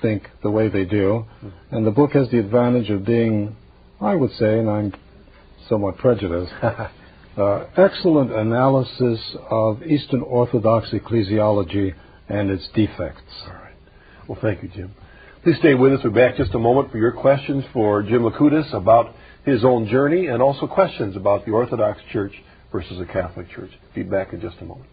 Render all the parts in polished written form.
think the way they do. And the book has the advantage of being, I would say, and I'm somewhat prejudiced, excellent analysis of Eastern Orthodox ecclesiology and its defects. All right. Well, thank you, Jim. Please stay with us. We're back just a moment for your questions for Jim Likoudis about his own journey and also questions about the Orthodox Church versus the Catholic Church. Be back in just a moment.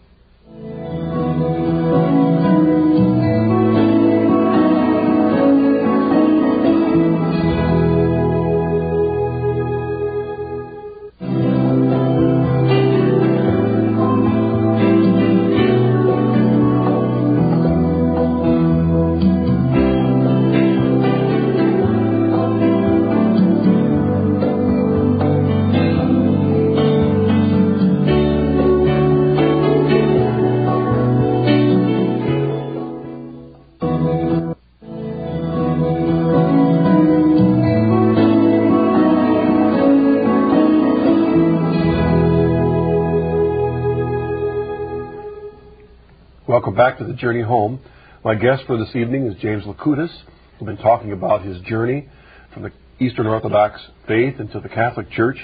Welcome back to the Journey Home. My guest for this evening is James Likoudis. We've been talking about his journey from the Eastern Orthodox faith into the Catholic Church.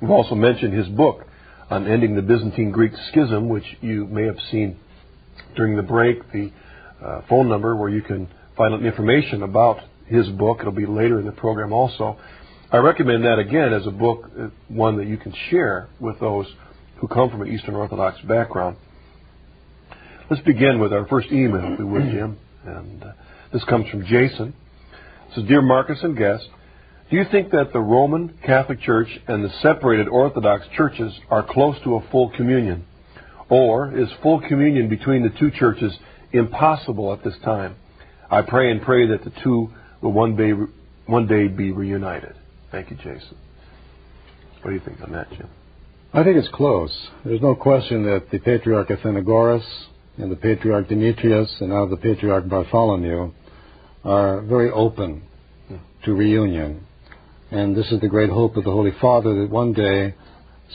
We've also mentioned his book on ending the Byzantine Greek schism, which you may have seen during the break, the phone number where you can find out information about his book. It'll be later in the program also. I recommend that, again, as a book, one that you can share with those who come from an Eastern Orthodox background. Let's begin with our first email, if we would, Jim. And this comes from Jason. It says, Dear Marcus and guest, do you think that the Roman Catholic Church and the separated Orthodox churches are close to a full communion? Or is full communion between the two churches impossible at this time? I pray and pray that the two will one day be reunited. Thank you, Jason. What do you think on that, Jim? I think it's close. There's no question that the Patriarch Athenagoras and the Patriarch Demetrius and now the Patriarch Bartholomew are very open to reunion. And this is the great hope of the Holy Father, that one day,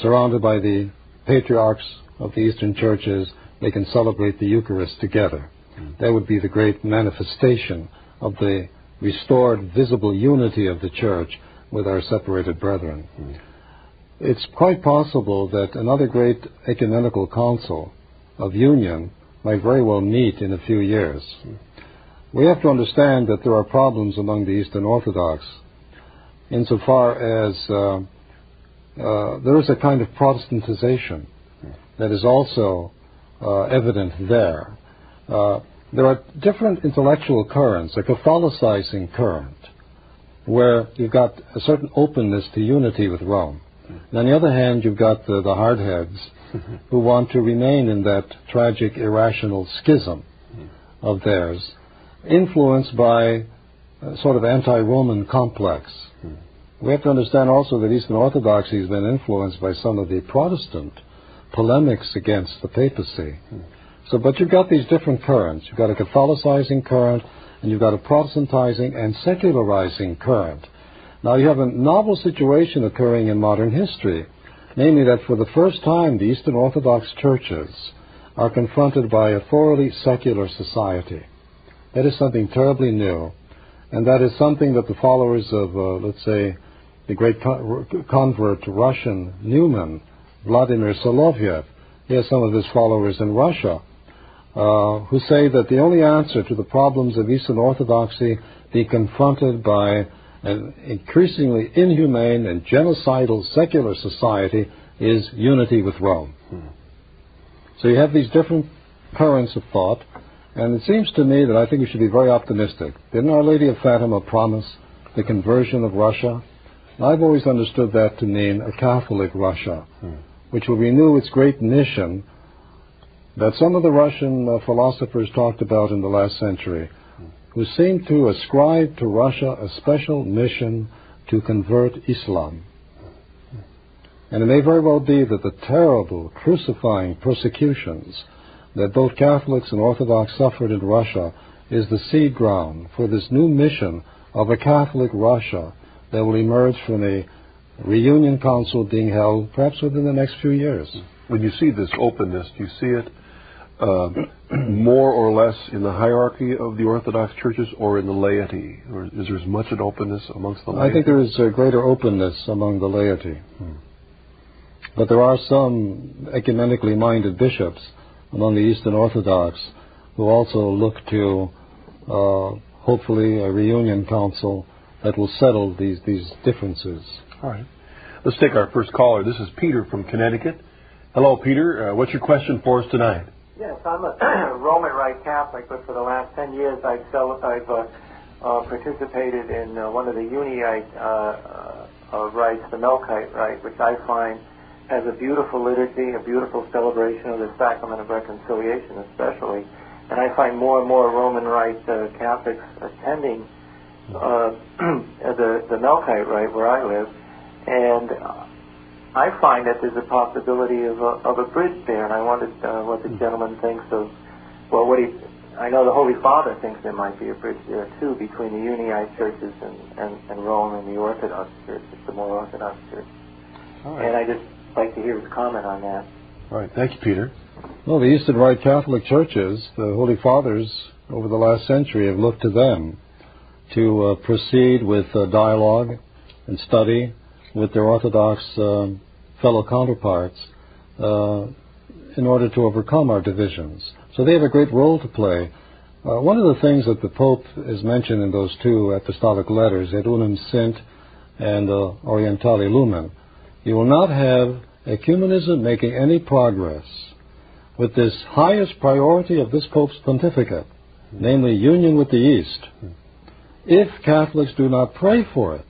surrounded by the patriarchs of the Eastern churches, they can celebrate the Eucharist together. That would be the great manifestation of the restored visible unity of the Church with our separated brethren. It's quite possible that another great ecumenical council of union might very well meet in a few years. We have to understand that there are problems among the Eastern Orthodox insofar as there is a kind of Protestantization that is also evident there. There are different intellectual currents, a Catholicizing current, where you've got a certain openness to unity with Rome. And on the other hand, you've got the hardheads who want to remain in that tragic, irrational schism of theirs, influenced by a sort of anti-Roman complex. We have to understand also that Eastern Orthodoxy has been influenced by some of the Protestant polemics against the papacy. But you've got these different currents. You've got a Catholicizing current, and you've got a Protestantizing and secularizing current. Now, you have a novel situation occurring in modern history, namely that for the first time the Eastern Orthodox churches are confronted by a thoroughly secular society. That is something terribly new, and that is something that the followers of, let's say, the great convert Russian Newman, Vladimir Soloviev, he has some of his followers in Russia, who say that the only answer to the problems of Eastern Orthodoxy being confronted by an increasingly inhumane and genocidal secular society is unity with Rome. So you have these different currents of thought, and it seems to me that I think we should be very optimistic. Didn't Our Lady of Fatima promise the conversion of Russia? And I've always understood that to mean a Catholic Russia, which will renew its great mission that some of the Russian philosophers talked about in the last century, who seemed to ascribe to Russia a special mission to convert Islam. And it may very well be that the terrible, crucifying persecutions that both Catholics and Orthodox suffered in Russia is the seed ground for this new mission of a Catholic Russia that will emerge from a reunion council being held perhaps within the next few years. When you see this openness, do you see it more or less in the hierarchy of the Orthodox churches or in the laity? Or is there as much an openness amongst the laity? I think there is a greater openness among the laity. But there are some ecumenically minded bishops among the Eastern Orthodox who also look to hopefully a reunion council that will settle these differences. All right. Let's take our first caller. This is Peter from Connecticut. Hello, Peter. What's your question for us tonight? Yes, I'm a Roman Rite Catholic, but for the last 10 years I've participated in one of the Unite rites, the Melkite Rite, which I find has a beautiful liturgy, a beautiful celebration of the Sacrament of Reconciliation especially. And I find more and more Roman Rite Catholics attending the Melkite Rite where I live. And I find that there's a possibility of a bridge there, and I wondered what the gentleman thinks of, well, I know the Holy Father thinks there might be a bridge there, too, between the Unite churches and Rome and the Orthodox Church, the more Orthodox Church. All right. And I just like to hear his comment on that. All right. Thank you, Peter. Well, the Eastern Rite Catholic churches, the Holy Fathers over the last century have looked to them to proceed with dialogue and study with their Orthodox fellow counterparts in order to overcome our divisions. So they have a great role to play. One of the things that the Pope has mentioned in those two apostolic letters, Et Unum Sint and Orientale Lumen, you will not have ecumenism making any progress with this highest priority of this Pope's pontificate, namely union with the East, if Catholics do not pray for it.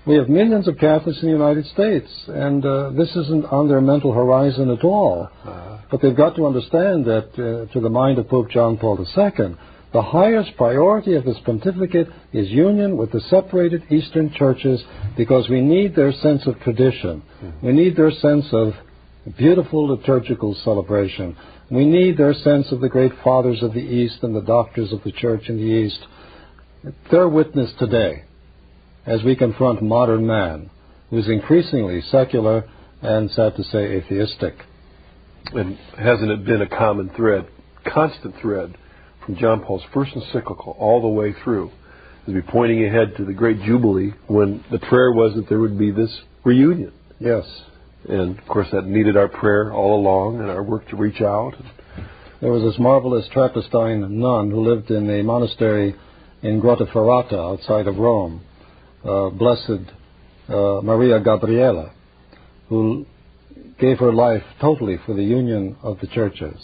We have millions of Catholics in the United States, and this isn't on their mental horizon at all. But they've got to understand that, to the mind of Pope John Paul II, the highest priority of this pontificate is union with the separated Eastern churches, because we need their sense of tradition. We need their sense of beautiful liturgical celebration. We need their sense of the great fathers of the East and the doctors of the Church in the East. Their witness today, as we confront modern man, who is increasingly secular and, sad to say, atheistic. And hasn't it been a common thread, constant thread, from John Paul's first encyclical all the way through, as we pointing ahead to the great Jubilee, when the prayer was that there would be this reunion? Yes. And, of course, that needed our prayer all along and our work to reach out. There was this marvelous Trappistine nun who lived in a monastery in Grottaferrata outside of Rome, Blessed Maria Gabriela, who gave her life totally for the union of the churches,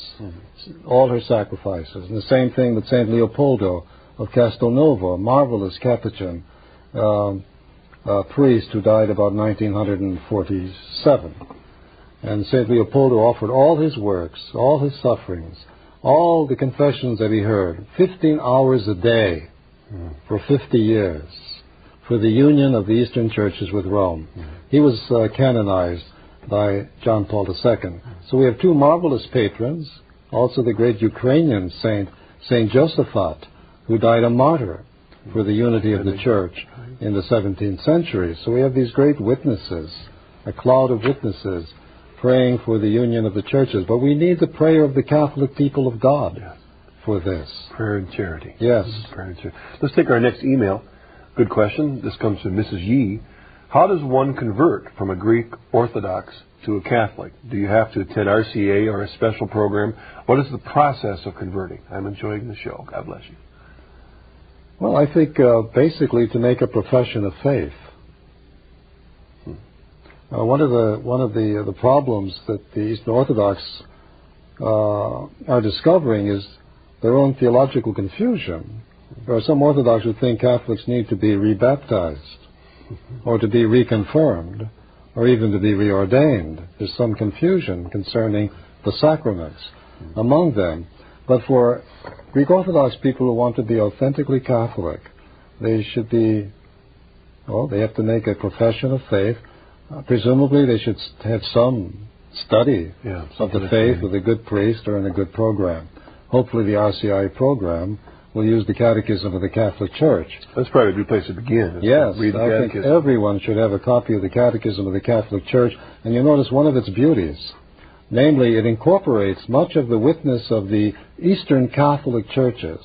all her sacrifices. And the same thing with St. Leopoldo of Castelnuovo, a marvelous Capuchin priest who died about 1947. And St. Leopoldo offered all his works, all his sufferings, all the confessions that he heard, 15 hours a day for 50 years, for the union of the Eastern churches with Rome. He was canonized by John Paul II. So we have two marvelous patrons, also the great Ukrainian saint, Saint Josaphat, who died a martyr for the unity of the church in the 17th century. So we have these great witnesses, a cloud of witnesses, praying for the union of the churches. But we need the prayer of the Catholic people of God for this. Prayer and charity. Yes. Prayer and charity. Let's take our next email. Good question. This comes from Mrs. Yee. How does one convert from a Greek Orthodox to a Catholic? Do you have to attend RCA or a special program? What is the process of converting? I'm enjoying the show. God bless you. Well, I think basically to make a profession of faith. One of the problems that the Eastern Orthodox are discovering is their own theological confusion. There are some Orthodox who think Catholics need to be rebaptized, or to be reconfirmed, or even to be reordained. There's some confusion concerning the sacraments among them. But for Greek Orthodox people who want to be authentically Catholic, they should be, they have to make a profession of faith. Presumably they should have some study of the faith with a good priest or in a good program. Hopefully the RCI program will use the Catechism of the Catholic Church. That's probably a good place to begin. Yes, I think everyone should have a copy of the Catechism of the Catholic Church. And you notice one of its beauties, Namely, it incorporates much of the witness of the Eastern Catholic churches